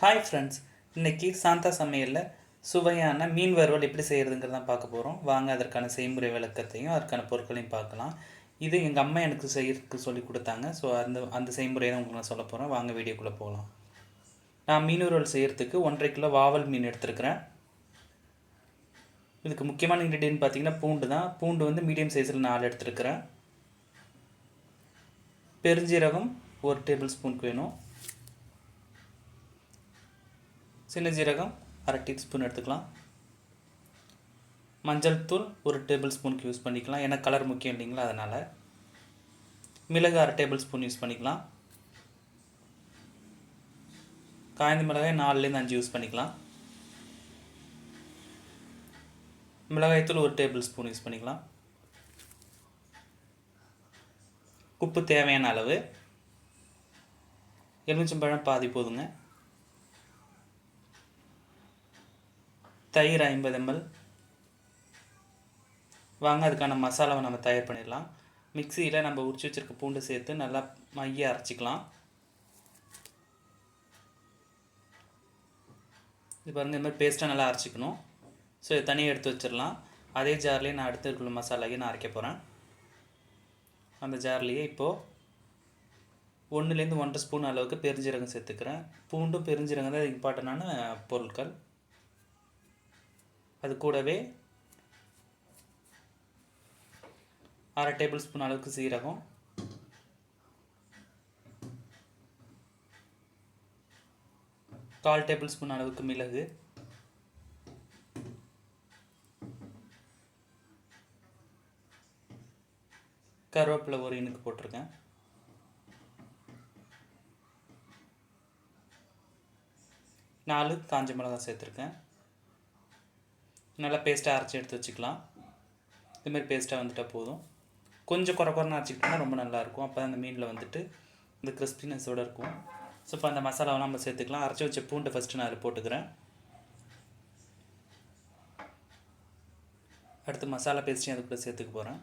Hi friends, இன்றைக்கி சாந்தா சமையலில் சுவையான மீன் வறுவல் எப்படி செய்கிறதுங்கிறத பார்க்க போகிறோம். வாங்க அதற்கான செய்முறை விளக்கத்தையும் அதற்கான பொருட்களையும் பார்க்கலாம். இது எங்கள் அம்மா எனக்கு செய்கிறதுக்கு சொல்லி கொடுத்தாங்க. ஸோ அந்த செய்முறையை தான் உங்களுக்கு நான் சொல்ல போகிறேன். வாங்க வீடியோக்குள்ளே போகலாம். நான் மீன் வறுவல் செய்கிறதுக்கு 1.5 கிலோ வாவல் மீன் எடுத்துருக்கிறேன். இதுக்கு முக்கியமான இன்க்ரீடியன்ட் பார்த்திங்கன்னா பூண்டு தான். பூண்டு வந்து மீடியம் சைஸில் 4 எடுத்துருக்கிறேன். பெருஞ்சீரகம் 1 டேபிள் ஸ்பூனுக்கு வேணும். சின்ன ஜீரகம் 1/2 டீஸ்பூன் எடுத்துக்கலாம். மஞ்சள் தூள் 1 டேபிள் ஸ்பூனுக்கு யூஸ் பண்ணிக்கலாம், ஏன்னா கலர் முக்கியம் இல்லைங்களா, அதனால். மிளகு 1/2 டேபிள் ஸ்பூன் யூஸ் பண்ணிக்கலாம். காய்ந்த மிளகாய் 4லேருந்து 5 யூஸ் பண்ணிக்கலாம். மிளகாய்த்தூள் 1 டேபிள் ஸ்பூன் யூஸ் பண்ணிக்கலாம். உப்பு தேவையான அளவு. எலுமிச்சம்பழம் பாதி போதுங்க. தயிர் 50 ml. வாங்க அதுக்கான மசாலாவை நம்ம தயார் பண்ணிடலாம். மிக்சியில் நம்ம உரிச்சு வச்சுருக்க பூண்டு சேர்த்து நல்லா மைய அரைச்சிக்கலாம். இது பாருங்கள், இந்த மாதிரி பேஸ்ட்டாக நல்லா அரைச்சிக்கணும். ஸோ இதை தனியாக எடுத்து வச்சிடலாம். அதே ஜார்லேயே நான் அடுத்து இருக்கிற மசாலாவையும் நான் அரைக்க போகிறேன். அந்த ஜார்லேயே இப்போது 1லேருந்து 1.5 ஸ்பூன் அளவுக்கு பெருஞ்சீரகம் சேர்த்துக்கிறேன். பூண்டும் பெருஞ்சீரகம் தான் இம்பார்ட்டண்டான பொருட்கள். அது கூடவே 1/2 டேபிள் ஸ்பூன் அளவுக்கு சீரகம், 1/4 டேபிள் ஸ்பூன் அளவுக்கு மிளகு, கருவேப்பிலை 1 இனுக்கு போட்டிருக்கேன். நாலு காஞ்ச மிளகாய் சேர்த்துருக்கேன். நல்லா பேஸ்ட்டாக அரைச்சி எடுத்து வச்சுக்கலாம். இதுமாதிரி பேஸ்ட்டாக வந்துட்டால் போதும். கொஞ்சம் குறைன்னு அரைச்சிக்கிட்டோம்னா ரொம்ப நல்லாயிருக்கும். அப்போ தான் அந்த மீனில் வந்துட்டு இந்த கிறிஸ்பினஸோடு இருக்கும். ஸோ இப்போ அந்த மசாலாவெலாம் நம்ம சேர்த்துக்கலாம். அரைச்சி வச்ச பூண்டை ஃபஸ்ட்டு நான் அதில் போட்டுக்கிறேன். அடுத்து மசாலா பேஸ்ட்டையும் அதுக்குள்ளே சேர்த்துக்க போகிறேன்.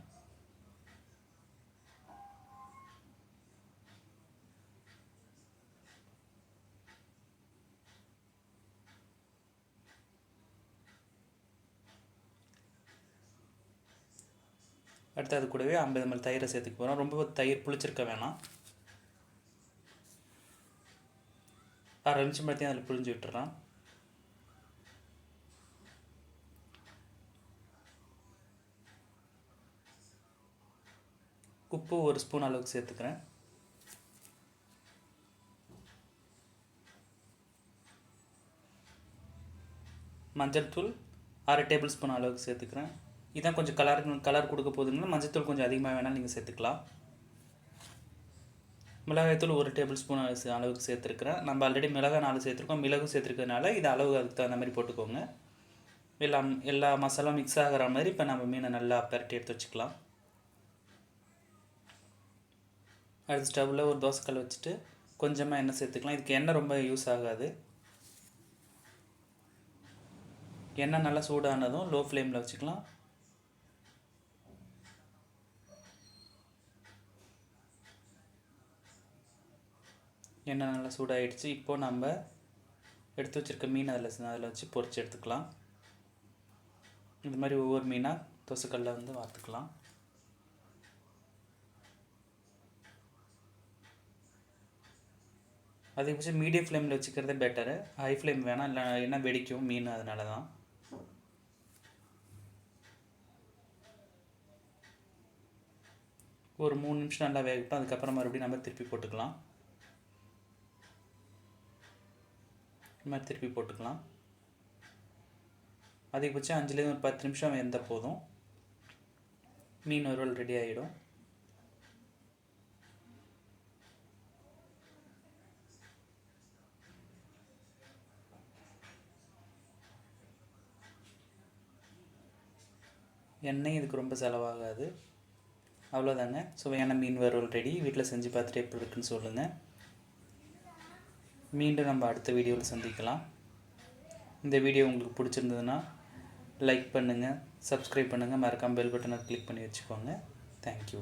அடுத்து அது கூடவே 50 ml தயிரை சேர்த்துக்க போகிறோம். ரொம்ப தயிர் புளிச்சிருக்க வேணாம். 1/2 நிமிஷம் பற்றியும் அதில் புளிஞ்சு விட்டுறலாம். உப்பு 1 ஸ்பூன் அளவுக்கு சேர்த்துக்கிறேன். மஞ்சள் தூள் 1/2 டேபிள் ஸ்பூன் அளவுக்கு சேர்த்துக்கிறேன். இதான் கொஞ்சம் கலர் கொடுக்க போகுதுங்கன்னா மஞ்சத்தூள் கொஞ்சம் அதிகமாக வேணாலும் நீங்கள் சேர்த்துக்கலாம். மிளகாய்த்தூள் 1 டேபிள் ஸ்பூன் அளவுக்கு சேர்த்துருக்குறேன். நம்ம ஆல்ரெடி மிளகாய் 4 சேர்த்துருக்கோம். மிளகு சேர்த்துருக்கிறதுனால இது அளவு அதுக்கு தகுந்த மாதிரி போட்டுக்கோங்க. எல்லா மசாலாவும் மிக்ஸ் ஆகிற மாதிரி இப்போ நம்ம மீனை நல்லா பரட்டி எடுத்து வச்சுக்கலாம். அடுத்து ஸ்டவ்வில் ஒரு தோசைக்கல் வச்சுட்டு கொஞ்சமாக எண்ணெய் சேர்த்துக்கலாம். இதுக்கு எண்ணெய் ரொம்ப யூஸ் ஆகாது. எண்ணெய் நல்லா சூடானதும் லோ ஃப்ளேமில் வச்சுக்கலாம். எண்ணெய் நல்லா சூடாகிடுச்சு. இப்போது நம்ம எடுத்து வச்சுருக்க மீன் அதில் வச்சு பொரிச்சு எடுத்துக்கலாம். இந்த மாதிரி ஒவ்வொரு மீனாக தோசைக்கல்லில் வந்து வார்த்துக்கலாம். அதிகபட்சம் மீடியம் ஃப்ளேமில் வச்சுக்கிறதே பெட்டரு. ஹை ஃப்ளேம் வேணாம், இல்லை என்ன வெடிக்கும் மீன், அதனால தான். ஒரு 3 நிமிஷம் நல்லா வேகட்டும். அதுக்கப்புறம் மறுபடியும் நம்ம திருப்பி போட்டுக்கலாம். இந்த மாதிரி திருப்பி போட்டுக்கலாம். அதிகபட்சம் 5லேருந்து ஒரு 10 நிமிஷம் வெந்தால் போதும். மீன் வறுவல் ரெடி ஆகிடும். எண்ணெய் இதுக்கு ரொம்ப செலவாகாது. அவ்வளோதாங்க, சுவையான மீன் வறுவல் ரெடி. வீட்டில் செஞ்சு பார்த்துட்டு எப்படி இருக்குன்னு சொல்லுங்கள். மீண்டும் நம்ம அடுத்த வீடியோவில் சந்திக்கலாம். இந்த வீடியோ உங்களுக்கு பிடிச்சிருந்ததுன்னா லைக் பண்ணுங்கள், சப்ஸ்கிரைப் பண்ணுங்கள், மறக்காமல் பெல் பட்டனை கிளிக் பண்ணி வச்சுக்கோங்க. தேங்க்யூ.